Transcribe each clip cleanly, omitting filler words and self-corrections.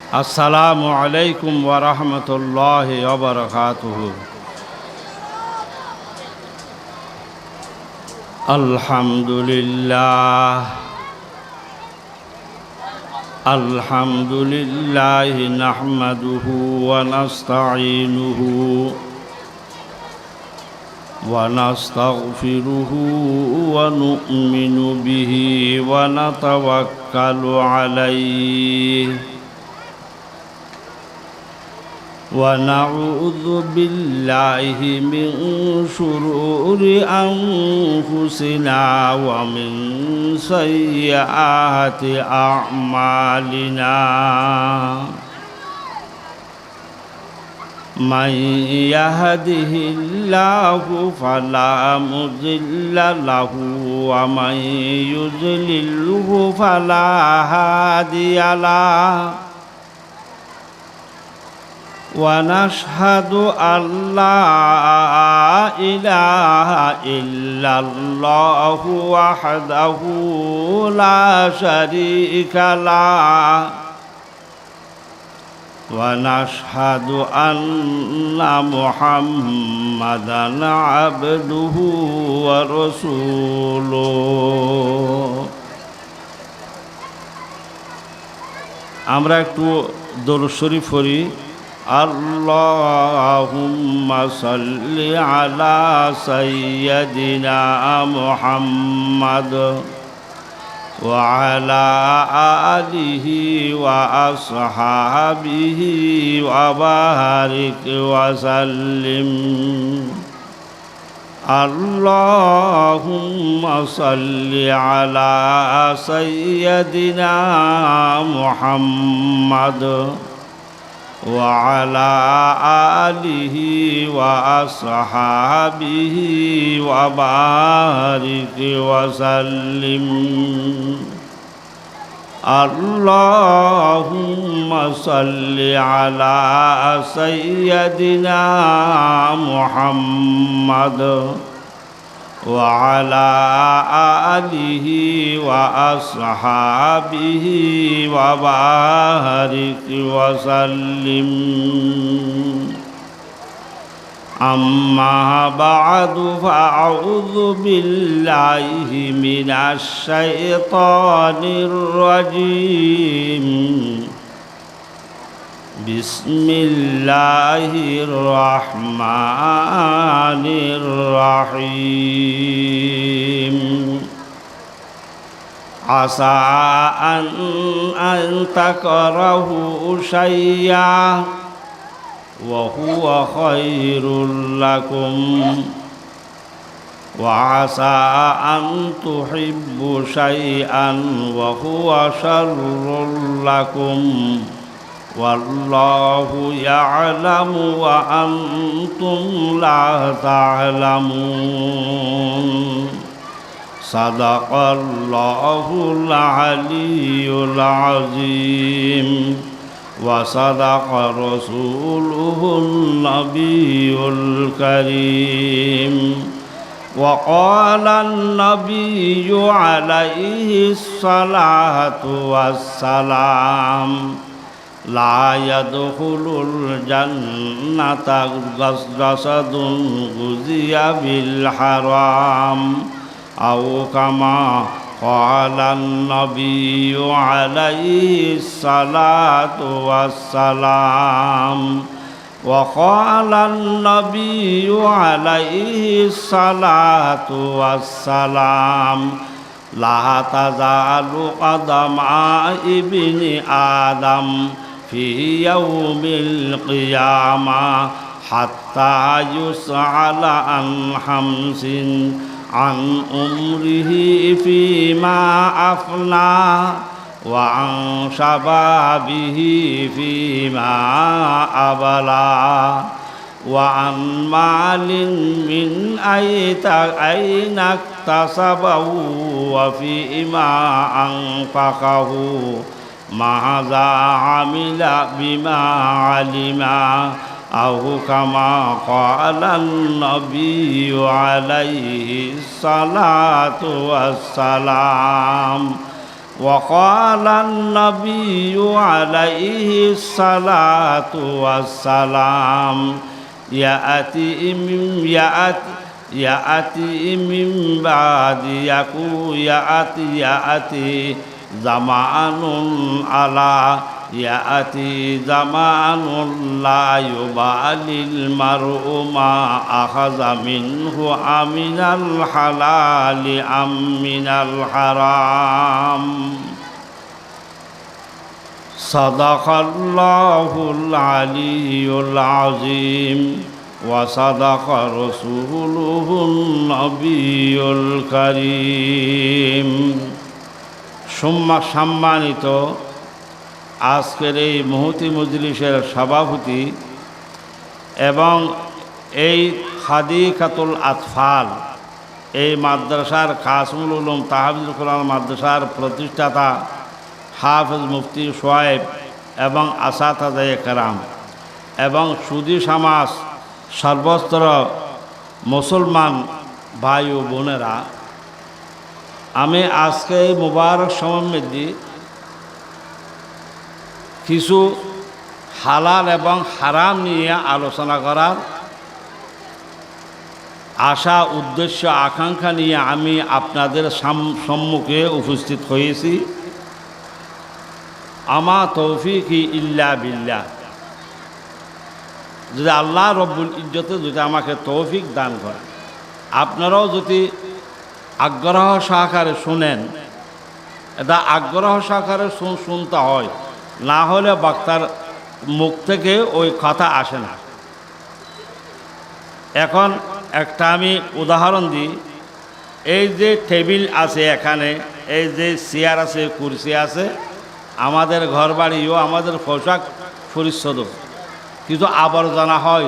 আসসালামু আলাইকুম ওয়া রাহমাতুল্লাহি ওয়া বারাকাতুহু। আলহামদুলিল্লাহ নাহমাদুহু ওয়া নাস্তাঈনুহু ওয়া নাস্তাগফিরুহু ওয়া নু'মিনু বিহি ওয়া নাতাওয়াক্কালু আলাইহি ونعوذ بالله من شرور أنفسنا ومن سيئات أعمالنا من يهده الله فلا مضل له ومن يضلله فلا هادي له ونشهد أن لا إله إلا الله وحده لا شريك له ونشهد أن محمدًا عبده ورسوله আমরা একটু দরুদ শরীফ পড়ি। আল্লাহুম্মা সাল্লি আলা সাইয়্যিদিনা মুহাম্মাদ ওয়া আলা আলিহি ওয়া আসহাবিহি ওয়া বারিক ওয়া সাল্লিম। আল্লাহুম্মা সাল্লি আলা সাইয়্যিদিনা মুহাম্মাদ وعلى آله وأصحابه وبارك وسلم. اللهم صل على سيدنا محمد وعلى آله وأصحابه وبارك وسلم. أما بعد فأعوذ بالله من الشيطان الرجيم. بسم الله الرحمن الرحيم. عسى أن تكرهوا شيئا وهو خير لكم وعسى أن تحبوا شيئا وهو شر لكم والله يعلم وأنتم لا تعلمون. صدق الله العلي العظيم وصدق رسوله النبي الكريم. وقال النبي عليه الصلاة والسلام لا يدخل الجنة جسد غذي بالحرام أو كما قال النبي عليه الصلاة والسلام. وقال النبي عليه الصلاة والسلام لا تزال قدم ابن آدم في يوم القيامة حتى يسأل عن خمس: عن عمره فيما أفنى وعن شبابه فيما أبلى وعن مال من أين اكتسبه وفيما أنفقه ماذا عمل بما علم أو كما قال النبي عليه الصلاة والسلام. وقال النبي عليه الصلاة والسلام يأتي من بعد يأتي زمان على يأتي زمان لا يبالي المرء ما أخذ منه أمن الحلال أم من الحرام صدق الله العلي العظيم وصدق رسوله النبي الكريم সম্মানিত আজকের এই মুহূর্তে মজলিসের সভাপতি এবং এই হাদিকাতুল আতফাল এই মাদ্রাসার কাসমুল উলুম তাহফিজুল কোরআন মাদ্রাসার প্রতিষ্ঠাতা হাফেজ মুফতি সোয়েব এবং আসাতায়ে কেরাম এবং সুধী সমাজ সর্বস্তর মুসলমান ভাই ও বোনেরা, আমি আজকে এই মুবারক সময়ে কিছু হালাল এবং হারাম নিয়ে আলোচনা করার আশা উদ্দেশ্য আকাঙ্ক্ষা নিয়ে আমি আপনাদের সম্মুখে উপস্থিত হয়েছি। আমা তৌফিকি ইল্লা বিল্লাহ, যদি আল্লাহ রব্বুল ইজ্জতে যদি আমাকে তৌফিক দান করে, আপনারাও যদি আগ্রহ সহকারে শুনেন, এটা আগ্রহ সহকারে শুনতে হয়, না হলে বক্তার মুখ থেকে ওই কথা আসে না। এখন একটা আমি উদাহরণ দিই, এই যে টেবিল আছে এখানে, এই যে চেয়ার আছে, কুরসি আছে, আমাদের ঘর বাড়িও আমাদের পোশাক পরিচ্ছদ কিছু আবর্জনা হয়,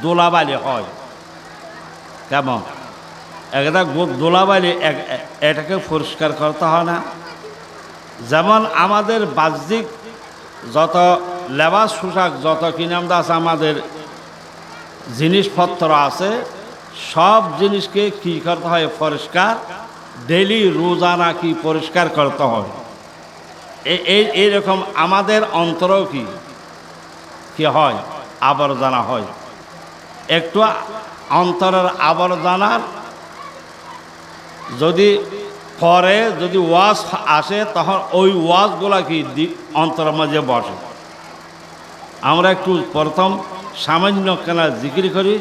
দোলাবালি হয়। কেমন একটা দোলাবালি, এটাকে পরিষ্কার করতে হয় না? যেমন আমাদের বাহ্যিক যত লেবাস পোশাক, যত কিনামদা আছে, আমাদের জিনিসপত্র আছে, সব জিনিসকে কি করতে হয়? পরিষ্কার, ডেলি রোজানা কি পরিষ্কার করতে হয়। এইরকম আমাদের অন্তরেও কি হয়? আবর্জনা হয়। একটু অন্তরের আবর্জনার যদি পরে যদি ওয়াজ আসে, তখন ওই ওয়াজগুলা কি অন্তরের মাঝে বসে। আমরা একটু প্রথম সামান্য কেনা জিকির করি,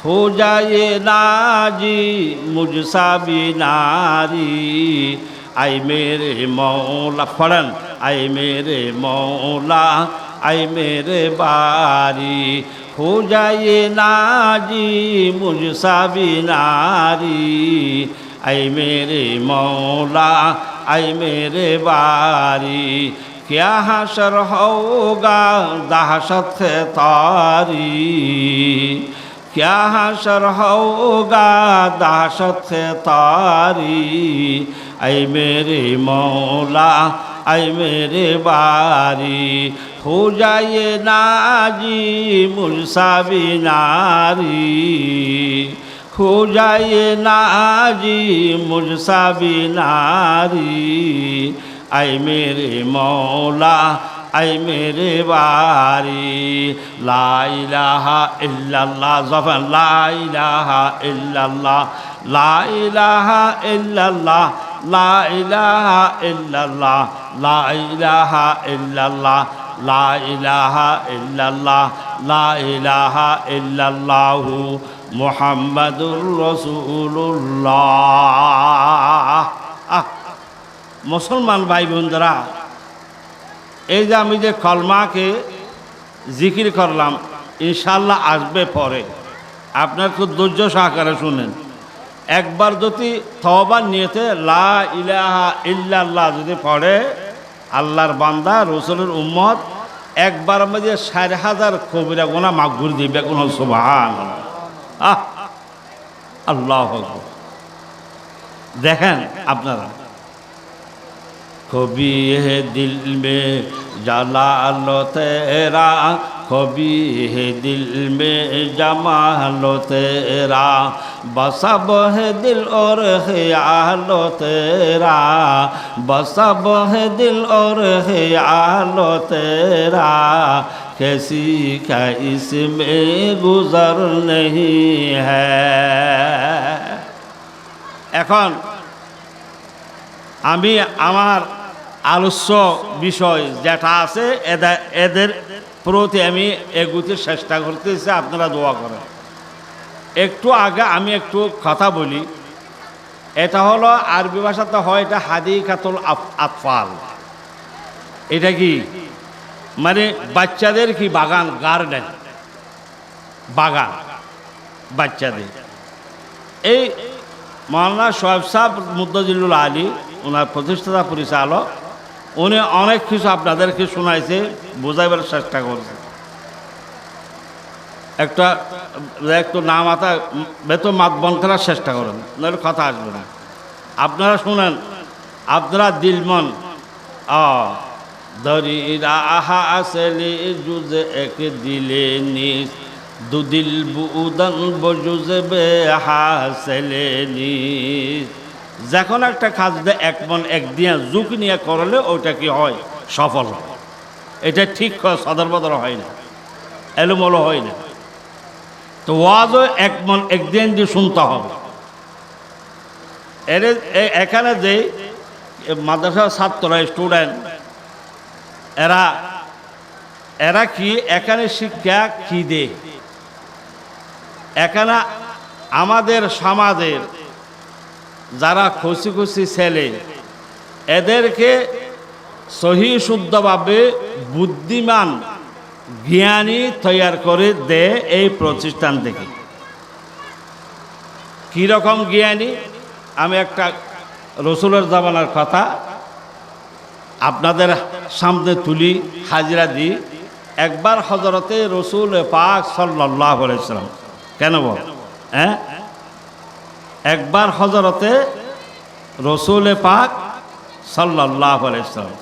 হো যায় নাজি মুজসা বিনারি, আই মেরে মৌলা, পড়েন, আই মেরে মৌলা, আই মেরে বারি, হো যায় নাজি মুজসা বিনারি, আই মেরে মৌলা, আই মেরে বারি, क्या हशर होगा दहशत से तारी, क्या हशर होगा दहशत से तारी, ऐ मेरे मौला, ऐ मेरे बारी, हो जाए नाजी मुझसा बिनारी, हो जाए नाजी मुझसा बिनारी, ऐ मेरे मौला, ऐ मेरे बारी, ला इलाहा इल्लल्लाह, ज़फ़र ला इलाहा इल्लल्लाह, ला इलाहा इल्लल्लाह, ला इलाहा इल्लल्लाह, ला इलाहा इल्लल्लाह, ला इलाहा इल्लल्लाह, ला इलाहा इल्लल्लाहु मुहम्मदुर रसूलुल्लाह। মুসলমান ভাই বোনরা, এই যে আমি যে কলমাকে জিকির করলাম, ইনশাল্লাহ আসবে পরে, আপনার খুব ধৈর্য সহকারে শুনেন। একবার যদি তওবার নিয়তে লা ইলাহা ইল্লাল্লাহ যদি পড়ে, আল্লাহর বান্দা রসুলের উম্মত, একবার মধ্যে ৬০,০০০ কবিরা গুনাহ মাফ করে দিবে। কোন সুবহানাল্লাহ, আল্লাহু আকবার। দেখেন আপনারা, कभी है दिल में जला लो तेरा, कभी है दिल में जमालो तेरा बसब है दिल और ख्यालो तेरा बसब है दिल और ख्यालो तेरा किसी का इसमें गुजर नहीं है। এখন আমি আমার আলোচ্য বিষয় যেটা আছে এদের প্রতি আমি এগুতে চেষ্টা করতেছি, আপনারা দোয়া করেন। একটু আগে আমি একটু কথা বলি, এটা হলো আরবি ভাষাতে হয় এটা হাদিকাতুল আতফাল। এটা কি মানে বাচ্চাদের কি বাগান, গার্ডেন, বাগান বাচ্চাদের। এই মৌলানা শোয়েব সাহেব মুদ্দাজিলুল আলী ওনার প্রতিষ্ঠাতা পরিচালক, উনি অনেক কিছু আপনাদেরকে শোনাইছে, বোঝাইবার চেষ্টা করছে। একটু না মাথা বেতো মাত বন্ধ করার চেষ্টা করেন, নাহলে কথা আসবে না। আপনারা শুনেন, আপনারা দিলমন দরি রাহা আসলে জুজে এক দিলে নিস দু দিল বুদন বজুজে বে হাসলে নিস। যখন একটা কাজ দেয় এক মন এক দিয়া যুগ নিয়ে করলে ওইটা কি হয়, সফল হয়। এটা ঠিক হয়, সদর বদর হয় না, এলোমলো হয় না। তো ওয়াজও এক মন একদিন দিয়ে শুনতে হবে। এখানে যে মাদ্রাসার ছাত্ররা স্টুডেন্ট এরা কি এখানে শিক্ষা কি দেয়, এখানে আমাদের সমাজের যারা খুশি খুশি ছেলে এদেরকে সহি শুদ্ধভাবে বুদ্ধিমান জ্ঞানী তৈয়ার করে দেয় এই প্রতিষ্ঠান থেকে। কীরকম জ্ঞানী, আমি একটা রসুলের জামানার কথা আপনাদের সামনে তুলি, হাজিরা দিই। একবার হযরতে রসুল পাক সাল্লাল্লাহু আলাইহি ওয়াসাল্লাম, কেন বল হ্যাঁ, একবার হযরতে রসুল পাক সাল্লাল্লাহু আলাইহি ওয়াসাল্লাম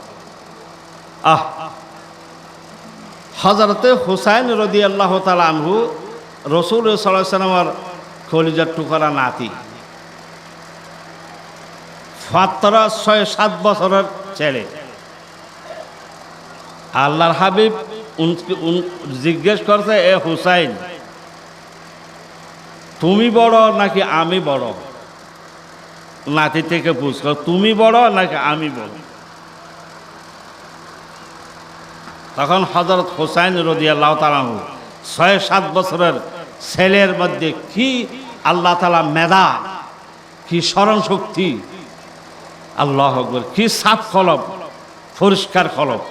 হযরতে হুসাইন রাদিয়াল্লাহু তাআলা আনহু রসুল সাল্লাল্লাহু আলাইহি ওয়াসাল্লামের কলিজার টুকরা নাতি, মাত্র ৬-৭ বছরের ছেলে। আল্লাহর হাবিব জিজ্ঞেস করছে, এ হুসাইন তুমি বড় নাকি আমি বড়? নাতি থেকে পুছল, তুমি বড় নাকি আমি বড়? তখন হযরত হুসাইন রাদিয়াল্লাহু তাআলা ৬-৭ বছরের ছেলের মধ্যে কি আল্লাহ তাআলা মেধা, কি স্মরণ শক্তি, আল্লাহু আকবার, কি সাফ কলব, পরিষ্কার কলব।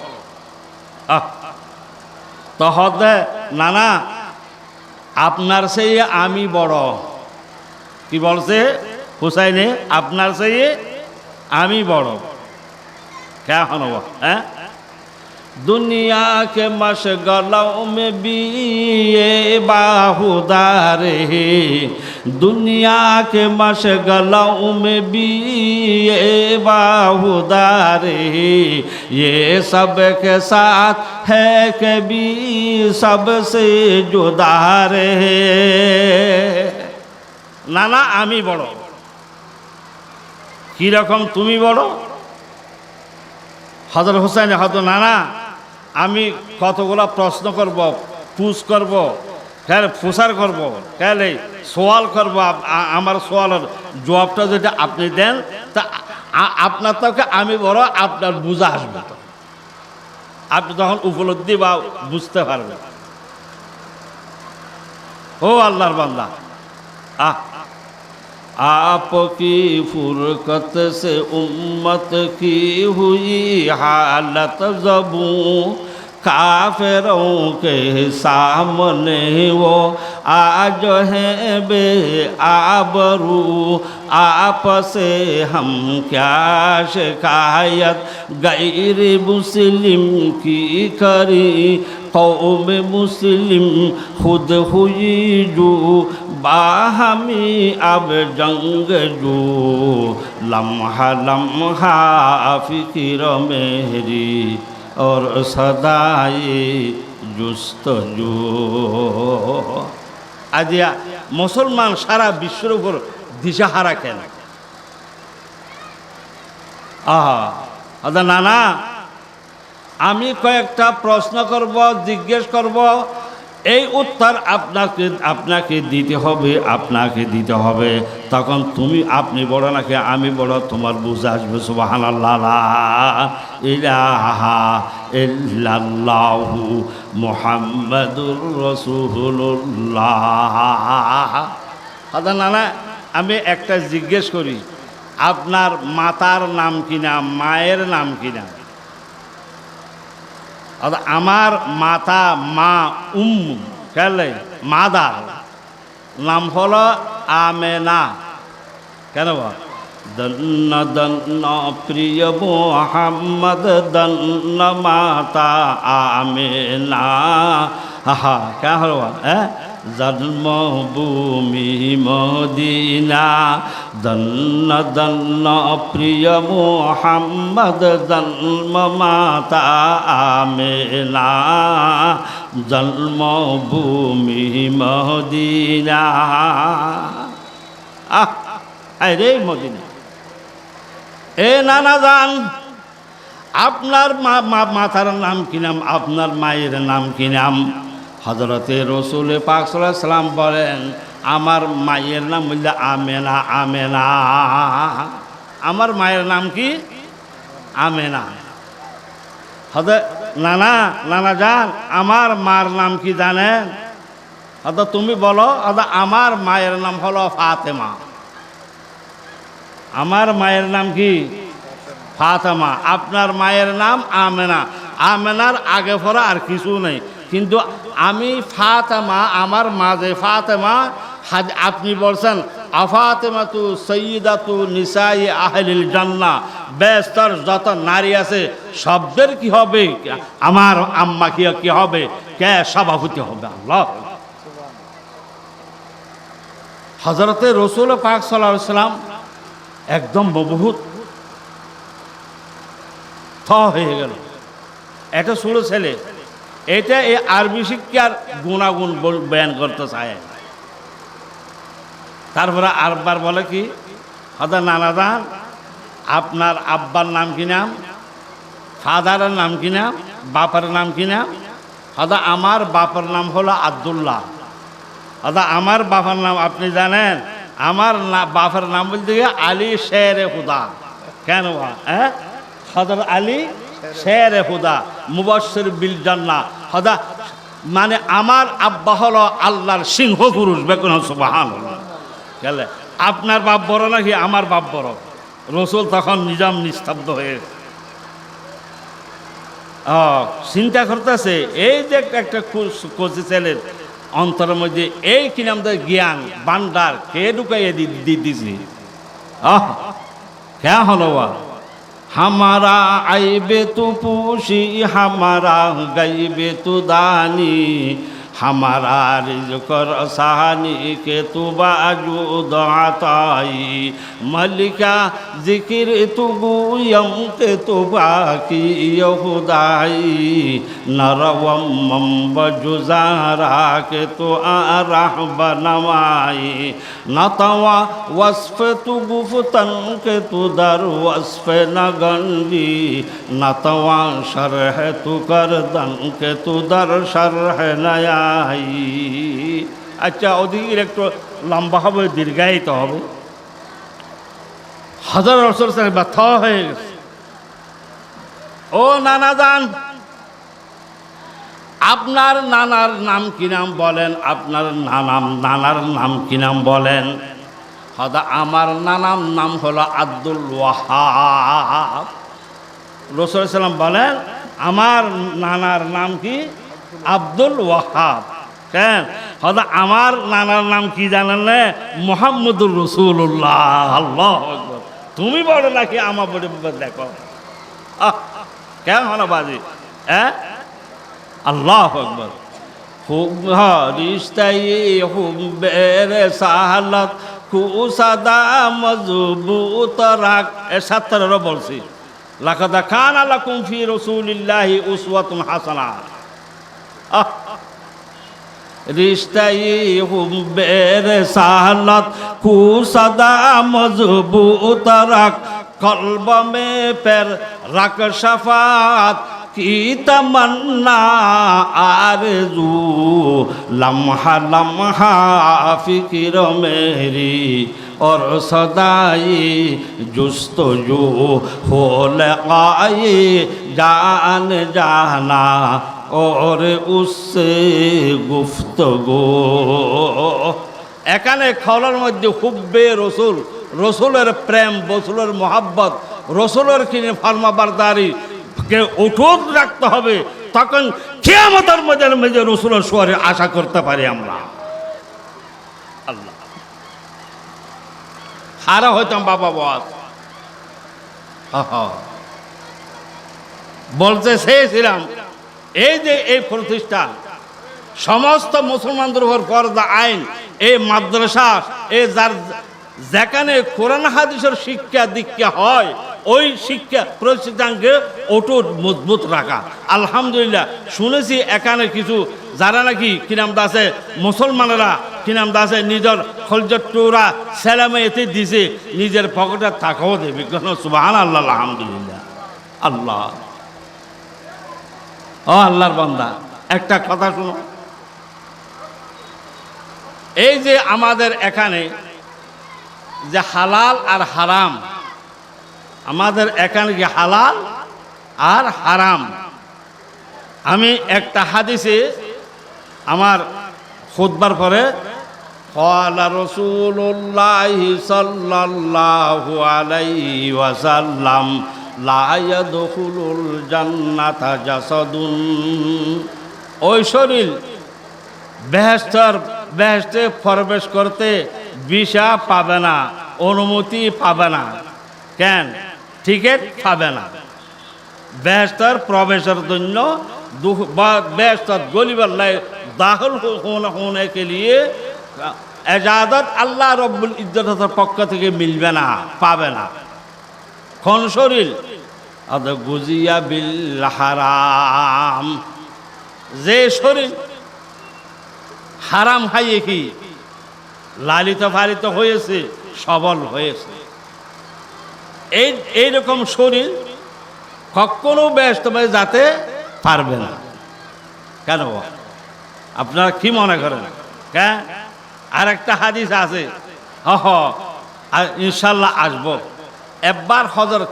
তো হতে নানা আপনার চেয়ে আমি বড়। কি বলছে হুসাইনে, আপনার চেয়ে আমি বড়। কেন হ্যাঁ, दुनिया के मशगलों में भी ये बाहुदार है, दुनिया के मशगलों में भी ये बाहुदार है, ये सब के साथ है कभी सबसे जुदा है। नाना आमी बड़ो, की रकम तुम्ही बड़ो? হযরত হুসাইন হয়তো নানা আমি কতগুলা প্রশ্ন করব, পুছ করব, প্রচার করব, তাহলে সওয়াল করব, আমার সওয়ালের জবাবটা যদি আপনি দেন তা আপনার থেকে আমি বড়, আপনার বুঝা আসবে, আপনি তখন উপলব্ধি বা বুঝতে পারবেন। ও আল্লাহর বান্দা, आपकी फुरकत से उम्मत की हुई हालत ज़बू, काफिरों के सामने वो आज है बे आबरू, आपसे हम क्या शिकायत गैर मुस्लिम की करी, कौम मुस्लिम खुद हुई जो बाहमी अब जंग जो, लम्हा लम्हा फिक्र मेरी और सदाए জুস্তজু। আজিয়া মুসলমান সারা বিশ্বের উপর দিশাহারা কেন? নানা, আমি কয়েকটা প্রশ্ন করব, জিজ্ঞেস করব, এই উত্তর আপনাকে দিতে হবে। তখন আপনি বড় নাকি আমি বড়, তোমার বুঝে আসবে। সুবহানাল্লাহ, লা ইলাহা ইল্লাল্লাহু মুহাম্মাদুর রাসূলুল্লাহ। নানা, আমি একটা জিজ্ঞেস করি, আপনার মাতার নাম কি নাম, মায়ের নাম কি নাম? আমার মাতা মা খেলে মাদার নাম হলো আমেনা। কেন? দন্ন দন্ন প্রিয় মোহাম্মদ, দন্ন মাতা আমেনা। কে হলো? জন্মভূমি মদিনা, দন্ন দন্ন প্রিয় মোহাম্মদ, জন্ম মাতা আমেনা, জন্মভূমি মদিনা। রে মদিনা। নানা জান, আপনার মাতার নাম কি নাম, আপনার মায়ের নাম কি নাম? হযরতে রাসূল পাক সাল্লাল্লাহু আলাইহি সাল্লাম বলেন, আমার মায়ের নাম বললে আমেনা। আমেনা, আমার মায়ের নাম কি? আমেনা। নানা জান, আমার মার নাম কি জানেন? তুমি বলো। আমার মায়ের নাম হলো ফাতেমা। আমার মায়ের নাম কি? ফাতেমা। আপনার মায়ের নাম আমেনা। আমেনার আগে পরে আর কিছু নেই, কিন্তু আমি ফাতেমা, আমার মাঝে ফাতেমা। আপনি বলছেন আফাতেমা তু সৈয়দাতু নিসাই আহলিল জান্নাহ, বেস্তর যত নারী আছে সবদের কি হবে? আমার আম্মা কি হবে? কে সভাপতি হবে? আল্লাহ। হযরতে রাসূল পাক সাল্লাল্লাহু আলাইহি সাল্লাম একদম বহুত হয়ে গেল। এটা ছোট ছেলে, এটা এই আরবি শিক্ষার গুণাগুণ বয়ান করতে চায়। তারপরে আরবার বলে কি, নানা জান, আপনার আব্বার নাম কি নাম, ফাদারের নাম কি নাম, বাপের নাম কি নাম? আমার বাপের নাম হলো আব্দুল্লাহ। আমার বাবার নাম আপনি জানেন? আমার বাপের নাম বলতে গিয়ে আলী শেরে খুদা। কেন? হযরত আলী শেরে খুদা, মুবাশশির বিল জান্নাহ। মানে আমার আব্বা হলো আল্লাহর সিংহ পুরুষ। বেকুন সুবহানাল্লাহ। গেলে আপনার বাপ বড় নাকি আমার বাপ বড়? রাসূল তখন নিজাম নিস্তব্ধ হয়ে চিন্তা করতেছে, এই যে একটা কচি ছেলের অন্তরের মধ্যে এই কি নাম জ্ঞান ভান্ডার কে ঢুকাইয়ে দিছি। কে হলো? हमारा आइबे तू पूशी, हमारा गईबे तू दानी, हमारा रिज़्क़ रसानी के तू बाजूद अताई, मलिका ज़िक्र तू गुयम के तू बाकी यहुदाई, नरवम बजुज़ारा के तू आरह बनवाई, नतवा वस्फ़ तू गुफ्तन के तू दर वस्फ़ नगंजी, नतवा शरह तू करदन के तू दर शरह नया। আচ্ছা, ওদিকে একটু লম্বা হবে, দীর্ঘায়িত হবে। হযরত রাসূল ব্যর্থ হয়ে গেছে। ও নানা জান, আপনার নানার নাম কি নাম বলেন? আপনার নানার নাম কি নাম বলেন? আমার নানার নাম হলো আব্দুল ওয়াহাব। রাসূল সাল্লাল্লাহু বলেন, আমার নানার নাম কি? আব্দুল ওয়াহাব। কেন? আমার নানার নাম কি জানেন না? মুহাম্মদুর রাসূলুল্লাহ। আল্লাহু আকবার। তুমি বড় নাকি আমার বড়? দেখো কেন হলো বাজি? আল্লাহু আকবার। রিশতাই হুব্বের সাহালাত কুসাদা মজবুত রাখ। ৭৭ বলছি, লাকাদ কানা লাকুম ফি রাসূলিল্লাহি উসওয়াতুন হাসানাহ। रिश्ते हुब्बेर सालत को सदा मजबूत रख कल्ब में पर रख शफात की तमन्ना आरज़ू लम्हा लम्हा फिक्र मेरी और सदाई जुस्तजू हो लगाए जान जाना और उससे गुफ्तगू এখানে খলার মধ্যে হুব্বে রসুল রসুলের প্রেম রসুলের মোহাব্বত রসুলের কিনে ফরমাবারদারি কে অটুট রাখতে হবে তখন কিয়ামতের মধ্যে রসুলের সোয়ারে আশা করতে পারি আমরা আল্লাহ হারা হইতাম বাবা বস বলতে চেয়েছিলাম এই যে এই প্রতিষ্ঠান সমস্ত মুসলমানদের উপর ফরজ আইন এই মাদ্রাসা এই যার যেখানে কোরআন হাদিসের শিক্ষা দীক্ষা হয় ওই শিক্ষা প্রতিষ্ঠানকে অটুট মজবুত রাখা আলহামদুলিল্লাহ শুনেছি এখানে কিছু যারা নাকি কি নাম দাসে মুসলমানেরা কি নাম দাসে নিজের খলজত টুরা সেলামে এতে দিছে নিজের পকেটে টাকাও দেবে কেন সুবহান আল্লাহ আলহামদুলিল্লাহ আল্লাহ ও আল্লাহর বান্দা একটা কথা শুনো এই যে আমাদের এখানে যে হালাল আর হারাম আমাদের এখানে কি হালাল আর হারাম আমি একটা হাদিসে আমার খুতবার পরে ক্বালা রাসূলুল্লাহি সাল্লাল্লাহু আলাইহি ওয়াসাল্লাম লা ইয়াদখুলুল জান্নাতা জাসাদুন ওই শরীর বেহেশতে প্রবেশ করতে ভিসা পাবে না অনুমতি পাবে না কেন টিকিট পাবে না বেহেশতের প্রবেশের জন্য বেহেশত গলিবার দাখিল होने के लिए इजाजत আল্লাহ রব্বুল ইজ্জতের পক্ষ থেকে মিলবে না পাবে না কোন শরীর আদ গুজিয়া বিল হারাম যে শরীর হারাম খাইয়ে কি লালিত পালিত হয়েছে সবল হয়েছে এইরকম শরীর কখনো ব্যস্ত হয়ে যেতে পারবে না কেন আপনারা কি মনে করেন হ্যাঁ আর একটা হাদিস আছে ইনশাল্লাহ আসবো একবার হযরত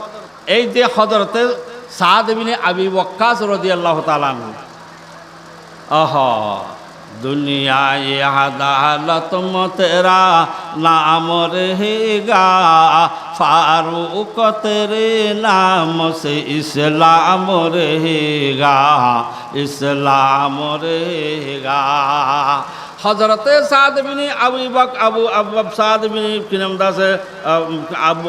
এই যে হযরতে সাদ ইবনে আবি ওয়াক্কাস রাদিয়াল্লাহু তাআলা दुनिया ये अदालत में तेरा नाम रहेगा फारूक तेरे नाम से इस्लाम रहेगा इस्लाम रहेगा हजरत साद बिन अबू साद बिन किनमदा से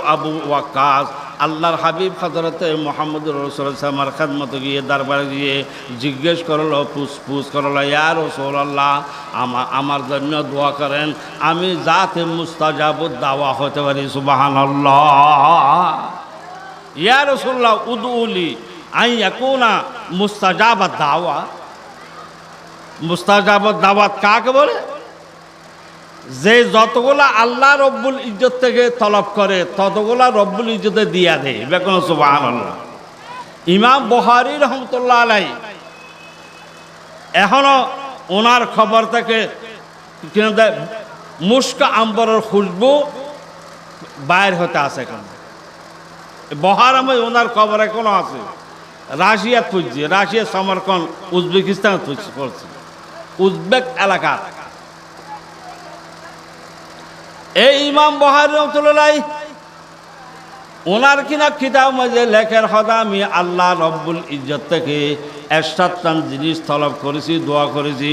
अबू वक्कास আল্লাহর হাবিব হযরতে মুহাম্মদুর রাসূলুল্লাহ সাল্লাল্লাহু আলাইহি ওয়াসাল্লাম খেদমতে গিয়ে দরবারে গিয়ে জিজ্ঞেস করলো পুছ করলো ইয়া রাসূলুল্লাহ আমার জন্য দোয়া করেন আমি জাতে মুস্তাজাবুদ দাওয়া হতে পারি সুবহানাল্লাহ ইয়া রাসূলুল্লাহ উদউলি আন ইয়াকুনা মুস্তাজাবাদ দাওয়া মুস্তাজাবাদ দাওয়াত কাকে বলে যে যতগুলা আল্লাহ রব্বুল ইজ্জত থেকে তলব করে ততগুলা রব্বুল ইজ্জতে দিয়া দেয় বেকন সুবহানাল্লাহ ইমাম বুখারী রাহমাতুল্লাহ আলাইহি এখনো ওনার খবর থেকে মুস্ক আম্বরের খুশবু বাইর হতে আছে কেন বহারামে ওনার খবর এখনো আছে রাশিয়া খুঁজছে রাশিয়া সমরকন উজবেকিস্তান পড়ছে উজবেক এলাকা এই ইমাম বুখারী রাহমাতুল্লাহ ওনার কিনা কিতাব মধ্যে লেখার কথা আমি আল্লাহ রব্বুল ইজ্জত থেকে এরশাদান জিনিস তলব করেছি দোয়া করেছি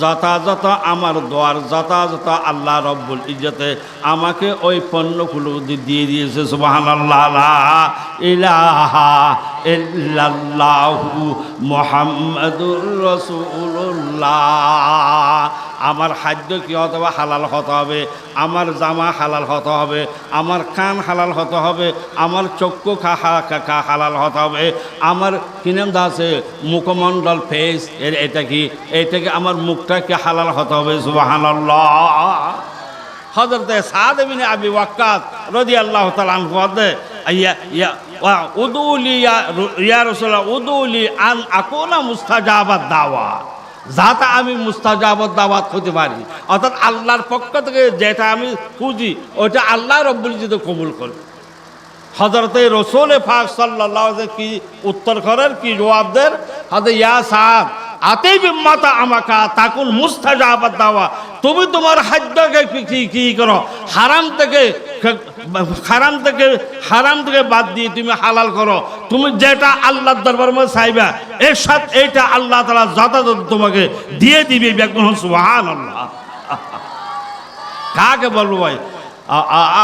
যথাযথ আমার দোয়ার যথাযথ আল্লাহ রব্বুল ইজ্জতে আমাকে ওই পণ্যগুলো দিয়ে দিয়েছে সুবহানাল্লাহ লা ইলাহা ইল্লাল্লাহু মুহাম্মাদুর রাসূলুল্লাহ আমার খাদ্য কী হতে হবে? হালাল হতে হবে, আমার জামা হালাল হতে হবে, আমার কান হালাল হতে হবে, আমার চক্ষু হালাল হতে হবে, আমার কি নাম আছে মুখমণ্ডল ফেস এটা কি আমার মুখটা কি হালাল হতে হবে। সুবহানাল্লাহ। হযরত সাদ ইবনে আবি ওয়াক্কাস রাদিয়াল্লাহু তাআলা আনহু বলেন উদুলি ইয়া রাসূলুল্লাহ উদুলি আন আকুনা মুস্তাজাবাদ দাওয়া, যাতে আমি মুস্তাজাবাদ দাওয়াত হতে পারি, অর্থাৎ আল্লাহর পক্ষ থেকে যেটা আমি খুঁজি ওটা আল্লাহ রব্বুল ইজ্জত কবুল করে। হযরত রাসূল পাক সাল্লাল্লাহু আলাইহি ওয়াসাল্লাম কি উত্তর করেন, কি জবাব দেন? হযরত ইয়া সাদ আতেই বিম্মাতা আমাকা তাকুল মুস্তাজাবাদ দাওয়া, তুমি তোমার খাদ্যকে কি করো? হারাম থেকে বাদ দিয়ে তুমি হালাল করো। তুমি যেটা আল্লাহর দরবারে মধ্যে চাইবা এর সাথে এইটা আল্লাহ তাআলা যথাযথ তোমাকে দিয়ে দিবে। সুবহানাল্লাহ। কাকে বলবো ভাই?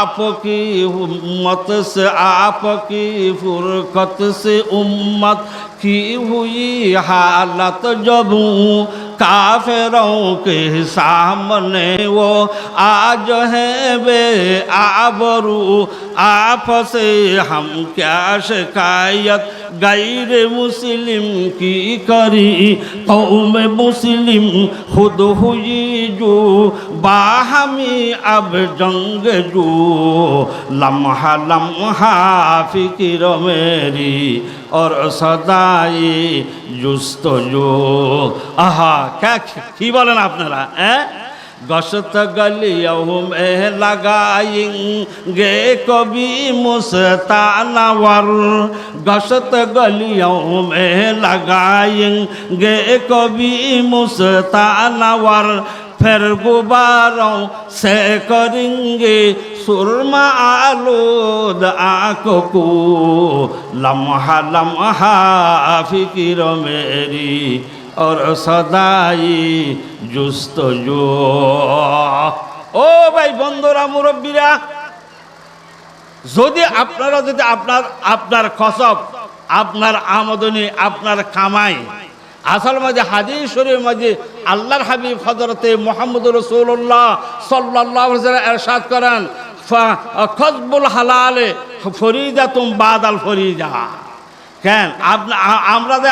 आपकी उम्मत से आपकी फुरकत से उम्मत की हुई हालत जब काफिरों के सामने वो आज है बे आबरू, आपसे हम क्या शिकायत गैर मुस्लिम की करी, कौम मुस्लिम खुद हुई जो बाहमी अब जंग जो, लम्हा लम्हा फिक्र मेरी और सदाई जुस्तजू। आहा क्या কি বলেন আপনারা? गश्त गलियों में लगाएंगे कभी मुस्तानवर, गश्त गलियों में लगाएंगे कभी मुस्तानवर, फिर गुब्बारों से करेंगे सुरमा आलूद आँखों को, लम्हा लम्हा फिक्र मेरी और सदाई जुस्तजू। ও ভাই বন্ধুরা, মুরব্বীরা, যদি আপনারা যদি আপনার কসব, আপনার আমদনি, আপনার কামাই, আসল মাঝে হাদিস শরীফের মাঝে আল্লাহর হাবিব হযরতে মুহাম্মদুর রাসূলুল্লাহ সাল্লাল্লাহু আলাইহি ওয়াসাল্লাম ইরশাদ করেন, কসবুল হালাল ফরিদাতুম বাদাল ফরিজা। কেন আমরা যে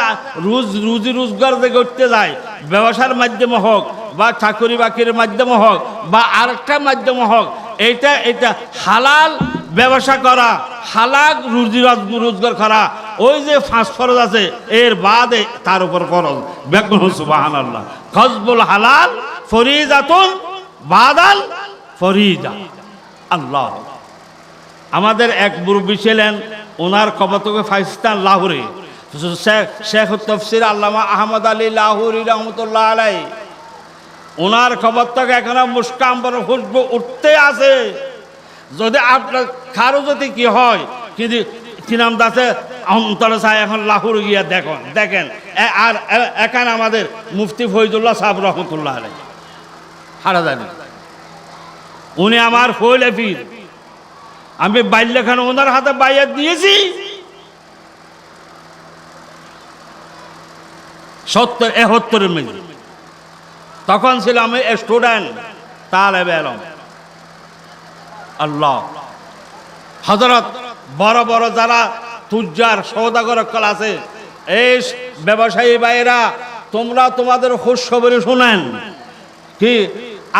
রুজি রোজগার যে করতে যাই, ব্যবসার মাধ্যমে হোক বা চাকরি বাকরির মাধ্যমে হোক বা আরেকটা মাধ্যমে হোক, এটা হালাল ব্যবসা করা, হালাল রুজি রোজগার করা, ওই যে 5 ফরজ আছে এর বাদে তার উপর ফরজ। সুবহানাল্লাহ। কসবুল হালাল ফরিজাতুন বাদাল ফরিজা। আল্লাহ। আমাদের এক মুরব্বী ছিলেন, ওনার কবর থেকে পাকিস্তান লাহোরে, শেখ তফসির আল্লামা আহমদ আলী লাহোরি রহমতুল্লাহ আলাইহি, ওনার খবর থেকে এখনো মুস্কাম বড় খুশবু উঠতে আছে। যদি আপনার কারো যদি কি হয়, কিন্তু কি নাম আছে অন্তরে চাই এখন লাহোর গিয়া দেখেন। আর এখানে আমাদের মুফতি ফৈজুল্লাহ সাহেব রহমতুল্লাহ আলাইহি হারা জানি, উনি আমার ফইলে পীর। আমি বাল্যখানে ওনার হাতে বাইয়াত দিয়েছি 70-71 মধ্যে। তখন ছিল আমি স্টুডেন্ট, তালেবে ইলম। আল্লাহ। হযরত বড় বড় যারা তুজ্জার সওদাগর আছে, এই ব্যবসায়ী ভাইরা, তোমরা তোমাদের খোঁজ খবরে শুনেন কি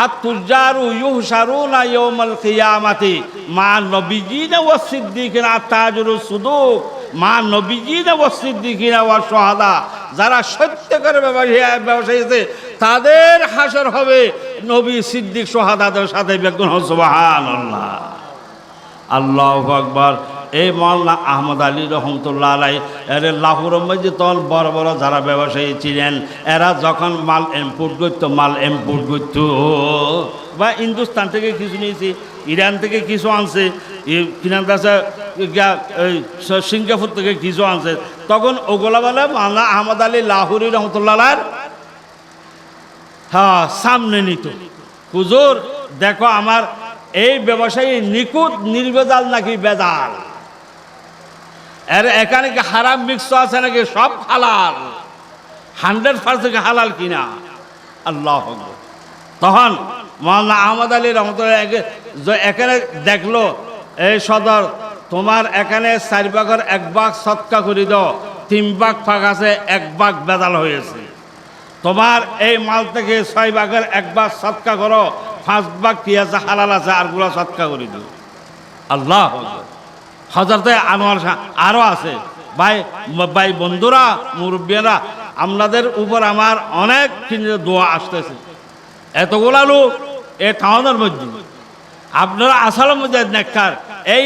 আত-তুজ্জারু ইউহশারুনা ইয়াউমাল কিয়ামাতি মা নবিয়্যিনা ওয়াস সিদ্দিকিনা আত-তাজিরুস সুদুক মা নবিয়্যিনা ওয়াস সিদ্দিকিনা ওয়াস শুহাদা। যারা সত্যিকার ব্যবসায়ী আছে তাদের হাসর হবে নবী, সিদ্দিক, শুহাদাদের সাথে। সুবহানাল্লাহ। আল্লাহু আকবার। এই মাওলানা আহমদ আলী রহমতুল্লাহ আলাইহি এর লাহোরের মধ্যে তখন বড় বড় যারা ব্যবসায়ী ছিলেন, এরা যখন মাল ইম্পোর্ট করতো বা হিন্দুস্তান থেকে কিছু নিয়েছে, ইরান থেকে কিছু আনছে, সিঙ্গাপুর থেকে কিছু আনছে, তখন ওগুলা বলে মাওলানা আহমদ আলী লাহোরি রহমতুল্লাহ আলাইহির সামনে নিত, হুজুর দেখো আমার এই ব্যবসায়ী নিখুঁত নির্ভেজাল নাকি বেজাল, এর এখানে কি হারাম মিক্স আছে নাকি সব হালাল, 100% হালাল কিনা। আল্লাহু আকবার। তখন মাওলানা আহমদ আলী রহমতুল্লাহ এখানে দেখলো, এই সদর তোমার এখানে 4 ভাগের 1 ভাগ সৎকা করে দাও, 3 ভাগ ফাঁক আছে, 1 ভাগ বেদাল হয়েছে। তোমার এই মাল থেকে 6 ভাগের 1 ভাগ সৎকা করো, 5 ভাগ কি আছে হালাল আছে, আরগুলো সৎকা করে দিও। আল্লাহ হযরতে আনোয়ার শাহ আরও আছে। ভাই বন্ধুরা, মুরব্বীরা, আপনাদের উপর আমার অনেক দোয়া আসতেছে। এতগুলা লোক এই টাউনের মধ্যে, আপনারা আসলের মধ্যে নেককার। এই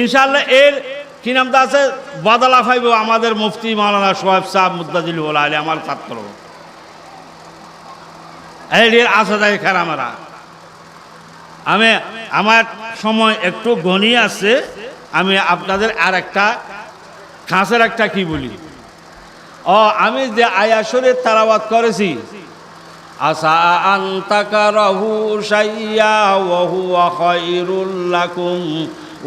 ইনশাআল্লাহ এর কি নামটা আছে, বদলা পাইব আমাদের মুফতি মাওলানা সোহেব সাহেব মুদ্দাজিল আলী, আমার ছাত্র। এই আসা যায় খারামারা। আমি আমার সময় একটু গণিয়ে আছে, আমি আপনাদের আর একটা খাসের একটা কি বলি। আমি যে আয়াসরের তালাওয়াত করেছি, আসা আন তাকারাহু শাইয়্যা ওয়া হুয়া খায়রুল লাকুম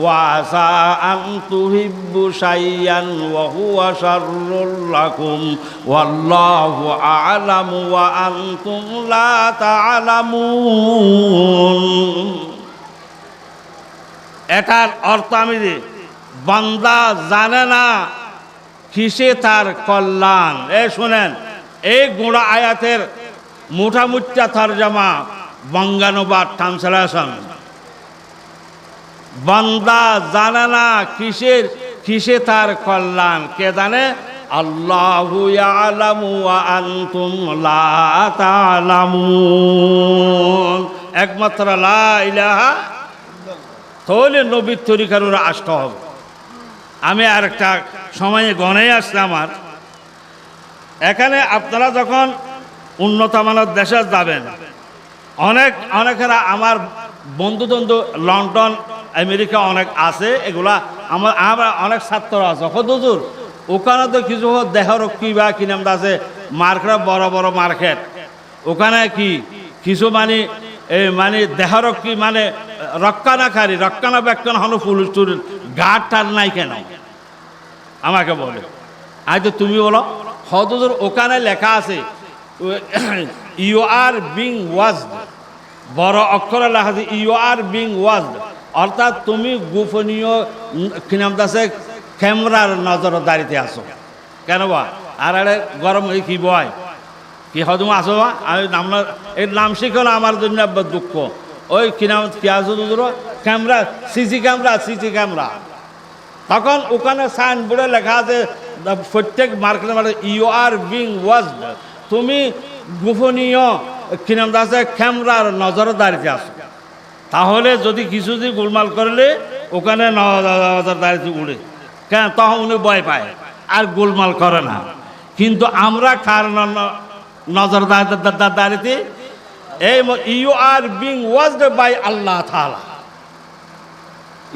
ওয়া আসা আন তুহিব্বু শাইয়্যান ওয়া হুয়া শাররুল লাকুম ওয়াল্লাহু আ'লামু ওয়া আনতুম লা তা'লামুন। এটার অর্থ আমি যে বান্দা জানে না কিসে তার কল্যাণ। শুনেন, এই গোড়া আয়াতের মোটামুটি তরজমা বঙ্গানুবাদ ট্রান্সলেশন। বান্দা জানে না কিসে তার কল্যাণ, কে জানে? আল্লাহু ইয়ালামু ওয়া আনতুম লা তা'লামুন। একমাত্র লা ইলাহা, তাহলে নবীর তরিকার আসতে হবে। আমি আর একটা সময়ে গণে আসলে আমার এখানে আপনারা যখন উন্নত মানের দেশে যাবেন, অনেকেরা আমার বন্ধু লন্ডন আমেরিকা অনেক আছে, এগুলা আমার অনেক ছাত্র আছে। হুজুর ওখানে তো কিছু দেহরক্ষী বা কি নাম আছে মার্কেট, বড় বড় মার্কেট, ওখানে কি কিছু মানে দেহরক্ষী মানে রক্ষণাকারী রক্ষণাবেক্ষণ হলো পুলিশ টুলিশ গার্ড টার নাই কেন? আমাকে বলে, আজ তুমি বলো হুজুর ওখানে লেখা আছে ইউ আর বিং ওয়াচড, বড় অক্ষরে লেখা আছে ইউ আর বিং ওয়াচড, অর্থাৎ তুমি গোপনীয় কি নাম আছে ক্যামেরার নজরদারিতে আসো। কেন বা আর আরে গরম কি বয় কি হদম আসো? আমি আপনার এর নাম শিখো না, আমার জন্য দুঃখ। ওই কি নাম কি আসো ক্যামেরা, সিসি ক্যামেরা। তখন ওখানে সাইনবোর্ডে লেখা আছে প্রত্যেক মার্কেটের মানে ইউ আর বিং ওয়াচড, তুমি গোপনীয় কি নাম আছে ক্যামেরার নজরদারিতে আসো। তাহলে যদি কিছু যদি গোলমাল করলে ওখানে নজরদারিতে উড়ে, কেন? তখন উনি ভয় পায় আর গোলমাল করে না। কিন্তু আমরা কার নজরদারিতে? এই you are being watched by আল্লাহ তাআলা,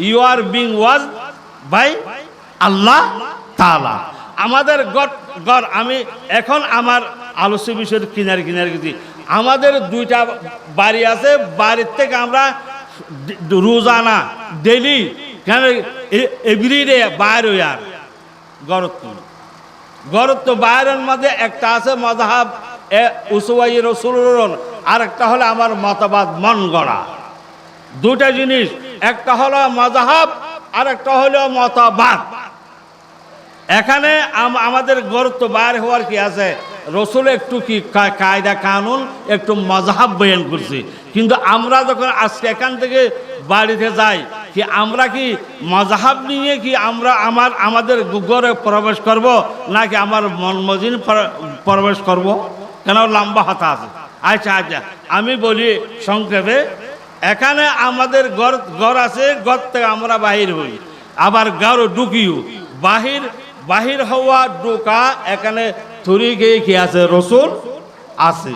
you are being watched by আল্লাহ তাআলা। আমাদের গড় আমি এখন আমার আলোচ্য বিষয়ের কিনারে গেছি। আমাদের 2টা বাড়ি আছে, বাড়ির থেকে আমরা রোজানা ডেলি কেন এভরিডে বাইর হই। আর গরত্ব বাইরের মধ্যে একটা আছে মযহাব উসওয়ায়ে রাসূলুল্লাহ, আর একটা হলো আমার মতবাদ মন গড়া। 2টা জিনিস, একটা হলো মযহাব আর একটা হলো মতবাদ। এখানে আমাদের গরত্ব বাইর হওয়ার কি আছে? রসুল একটু কি কায়দা কানুন একটু মযহাব বয়ান করছে, কিন্তু আমরা যখন আজকে এখান থেকে বাড়িতে যাই কি আমরা কি মযহাব নিয়ে কি আমরা আমাদের ঘরে প্রবেশ করব, নাকি আমার মন মজিন প্রবেশ করব? কেন লম্বা হাতা আছে। আচ্ছা আমি বলি সংক্ষেপে, এখানে আমাদের ঘর আছে, ঘর থেকে আমরা বাহির হই, আবার ঘর ঢুকিও। বাহির হওয়া ঢোকা এখানে তরিকে কি আছে? রসুল আছে।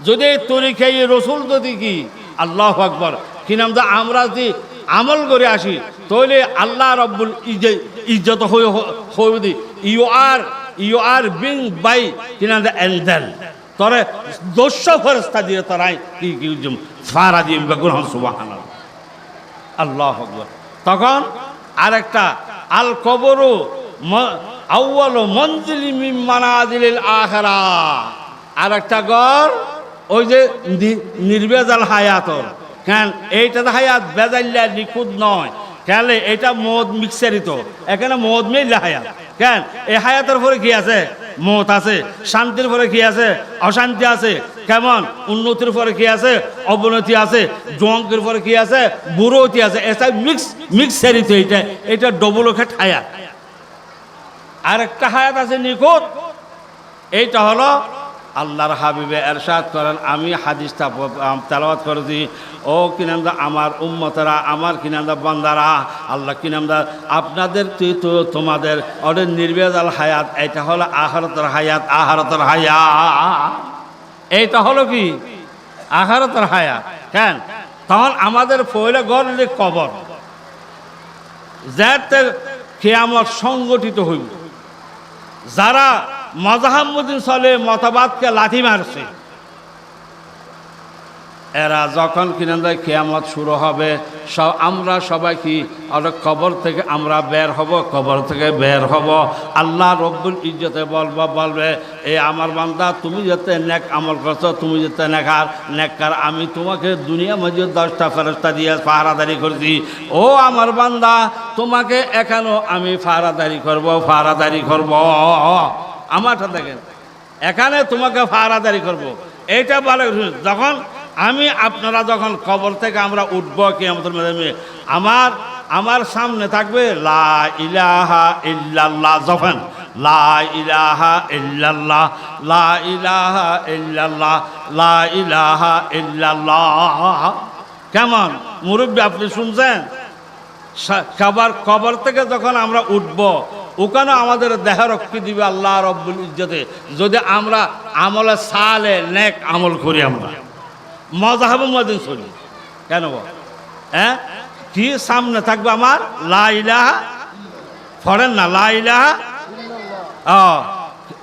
যদি তরিকে রসুল যদি কি আল্লাহু আকবার কি নাম আমরা যদি আমল করে আসি, তাহলে আল্লাহ রব্বুল ইজ্জত হয়ে ইউ আর বিং বাই কি নাম এনজেল, তরে দস্য ফেরেশতা দিয়ে তারাই কি ফারা দিয়ে সুবহানাল্লাহ আল্লাহু আকবার। তখন আরেকটা আল কবরু আউয়ালু মনজিলি মিন মানাজিলিল আখিরাহ, আরেকটা ঘর ওই যে নির্বেজাল হায়াতর কেন এইটা হায়াত বেজাল্লা নিখুঁত নয় কেন এটা মদ মিক্সারিত এখানে মদ মিললে হায়াত কেন এই হায়াতের পরে কি আছে মত আছে শান্তির পরে কি আছে অশান্তি আছে কেমন উন্নতির পরে কি আছে অবনতি আছে জঙ্কের পরে কি আছে বুড়োতি আছে এটা মিক্সারিত এটা ডবল খেট হায়াত আর একটা হায়াত আছে নিখুঁত এইটা হলো আল্লাহর হাবিবে এরশাদ করেন আমি হাদিসটা তেলাওয়াত করেছি ও কিনামদা আমার উম্মতেরা আমার কিনামদা বান্দারা আল্লাহ কিনামদা আপনাদের তো তোমাদের ওদের নির্বেজাল হায়াত এটা হলো আখিরাতের হায়াত আখিরাতের হায়াত এইটা হলো কি আখিরাতের হায়াত কেন তখন আমাদের পয়লা ঘর কবর যাতে কিয়ামত সংগঠিত হইব যারা মজাহাম্মুদ্দিন চলে মতবাদকে লাথি মারছে এরা যখন কিনা যায় কিয়ামত শুরু হবে সব আমরা সবাই কি কবর থেকে আমরা বের হব কবর থেকে বের হব আল্লাহ রব্বুল ইজ্জতে বলবে এই আমার বান্দা তুমি যাতে নেক আমল করছো তুমি যাতে নেককার আমি তোমাকে দুনিয়া মধ্যে 10টা ফেরেশতা দিয়ে পাহারাদারি করছি ও আমার বান্দা তোমাকে এখানেও আমি পাহারাদারি করব আমারটা দেখেন এখানে তোমাকে পাহারাদারি করব এইটা বলে যখন আমি আপনারা যখন কবর থেকে আমরা উঠবো কিয়ামতের ময়দানে আমার সামনে থাকবে লা ইলাহা ইল্লাল্লাহ যখন লা ইলাহা ইল্লাল্লাহ লা ইলাহা ইল্লাল্লাহ লা ইলাহা ইল্লাল্লাহ কেমন মুরব্বী আপনি শুনছেন কবর থেকে যখন আমরা উঠবো ওখানে আমাদের দেহ রক্ষী দিবে আল্লাহ রব্বুল ইজ্জতে যদি আমরা আমলে সালে নেক আমল করি আমরা মজাহাবে মদিন চলি কেন হ্যাঁ কি সামনে থাকবে আমার লা ইলাহা পড়েন না লা ইলাহা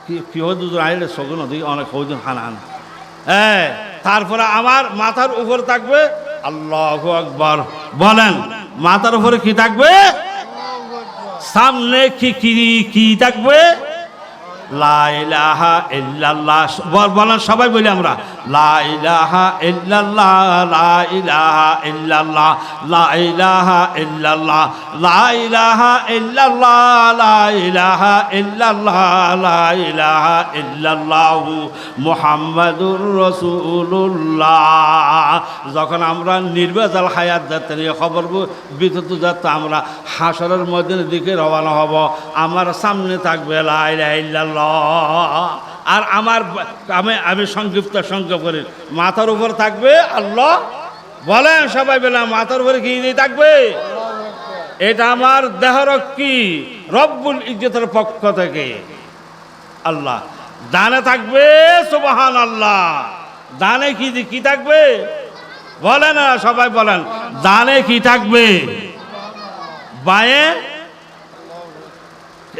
কি দুজন আইলে সগুন অনেক হদিন হান হ্যাঁ তারপরে আমার মাথার উপর থাকবে আল্লাহু আকবার বলেন মাথার উপরে কি থাকবে সামনে কি থাকবে লা ইলাহা ইল্লাল্লাহ বলেন সবাই বলি আমরা লা ইলাহা ইল্লাল্লাহ লা ইলাহা ইল্লাল্লাহ লা ইলাহা ইল্লাল্লাহ লা ইলাহা ইল্লাল্লাহ লা ইলাহা ইল্লাল্লাহ লা ইলাহা ইল্লাল্লাহ মুহাম্মাদুর রাসূলুল্লাহ যখন আমরা নির্বেজাল হায়াত যাতে নিয়ে খবর বিদ্যুৎ যাতে আমরা হাসরের ময়দানের দিকে রওনা হব আমার সামনে থাকবে লা ইলাহা ইল্লাল্লাহ আর আমি সংক্ষিপ্ত করি মাথার উপর থাকবে আল্লাহ বলেন সবাই বলে মাথার উপরে কি থাকবে এটা আমার দেহরক্ষী রব্বুল ইজ্জতের পক্ষ থেকে আল্লাহ ডানে থাকবে সুবহানাল্লাহ ডানে কি থাকবে বলেন না সবাই বলেন ডানে কি থাকবে বায়ে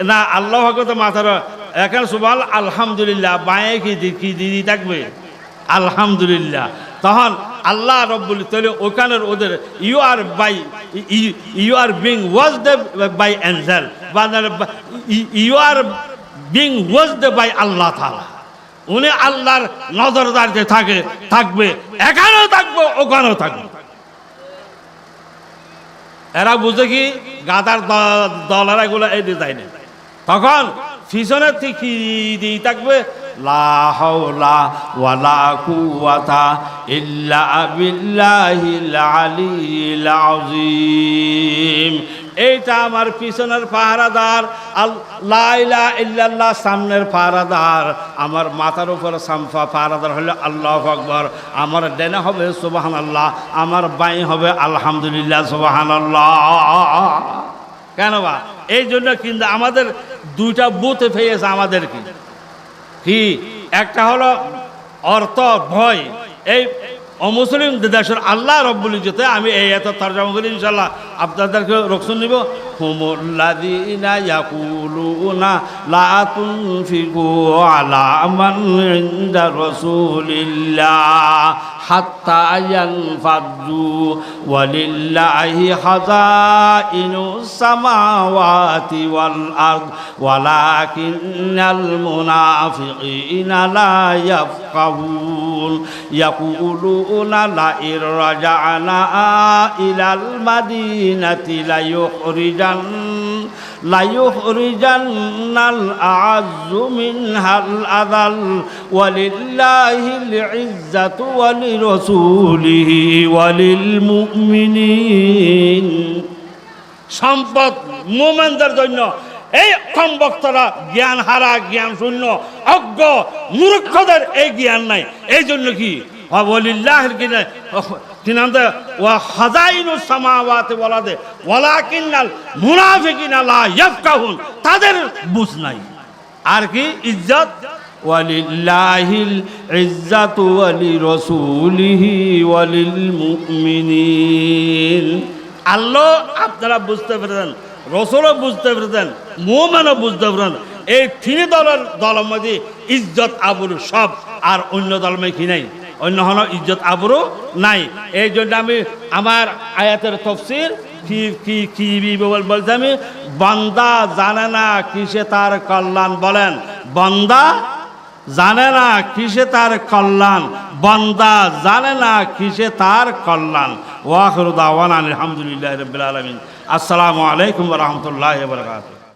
না আল্লাহ তো মাথার এখন সুবহান আলহামদুলিল্লাহ বায়ে কি দিদি থাকবে আলহামদুলিল্লাহ তখন আল্লাহ রব্বুল তাআলা ওখানের ওদের you are being watched by angel you are being watched by আল্লাহ তাআলা উনি আল্লাহর নজরদারিতে থাকবে এখানেও থাকবে ওখানেও থাকবে এরা বুঝে কি গাদার দলেরা এগুলো এই ডিজাইন তখন পিছনের থেকে দিয়ে থাকবে লা হাওলা ওয়ালা কুওয়াতা ইল্লা বিল্লাহিল আলিয়্যিল আযীম এইটা আমার পিছনের পাহারাদার লা ইলাহা ইল্লাল্লাহ সামনের পাহারাদার আমার মাথার উপর পাহারাদার হলো আল্লাহু আকবার আমার ডানে হবে সুবহানাল্লাহ আমার বাঁয়ে হবে আলহামদুলিল্লাহ সুবহানাল্লাহ কেন বা এই জন্য কিন্তু আমাদের দুইটা বুথে পেয়েছে আমাদের কি একটা হলো অর্থ ভয় এই অমুসলিম দেশের আল্লাহ রব্বুল ইজ্জতে আমি এই এত তরজমা করি ইনশাআল্লাহ আপনাদেরকে রক্ষণ নিব হুমুল্লাযীনা ইয়াকুলুনা লা তুনফিকু আলা মান ইনদা রাসূলিল্লাহ হাত্তা ইয়ানফাদ্দু ওয়ালিল্লাহি খাযাইনুস সামাওয়াতি ওয়াল আরদ ওয়ালাকিন্নাল মুনাফিকিনা লা ইয়াফকাহুন ইয়াকুলুনা লা ইরজা'না ইলাল মাদিনাতি লাইুখরিজান্নাল আ'আজ্জু মিনহাল আযাল ওয়ালিল্লাহিল ইজ্জাতু ওয়ালিরাসূলিহি ওয়ালিল মুমিনিন। সম্পদ মুমিনদের জন্য। এই কম বক্তারা জ্ঞান হারা, জ্ঞান শূন্য, অজ্ঞ মূর্খদের এই জ্ঞান নাই। এই জন্য কি ওয়ালিল্লাহিল কিনা ওয়া খাযাইনুস সামাওয়াতি ওয়াল আরদি ওয়ালাকিন্নাল মুনাফিকিনা লা ইয়াফকাহুন, তাদের বুঝ নাই। আর কি ইজ্জত ওয়ালিল্লাহিল ইজ্জাতু ওয়ালিরাসূলিহি ওয়ালিল মুমিনিন। আল্লাহ আপনারা বুঝতে পেরেছেন, রাসূলও বুঝতে পেরেছেন, মুমিনও বুঝতে পেরেছেন। এই তিন দলের মধ্যে ইজ্জত আবরু সব, আর অন্য দল মে কি নাই, অন্য হন ইজ্জত আবরু নাই। এই জন্য আমি আমার আয়াতের তাফসীর কি বলতে আমি, বান্দা জানে না কিসে তার কল্যাণ। বলেন, বান্দা জানে না কিসে তার কল্যাণ, বান্দা জানে না কিসে তার কল্যাণ। ওয়া আখিরু দাওয়ানা আলহামদুলিল্লাহি রাব্বিল আলামিন। আসসালামু আলাইকুম ওয়া রাহমাতুল্লাহি ওয়া বারাকাতুহু।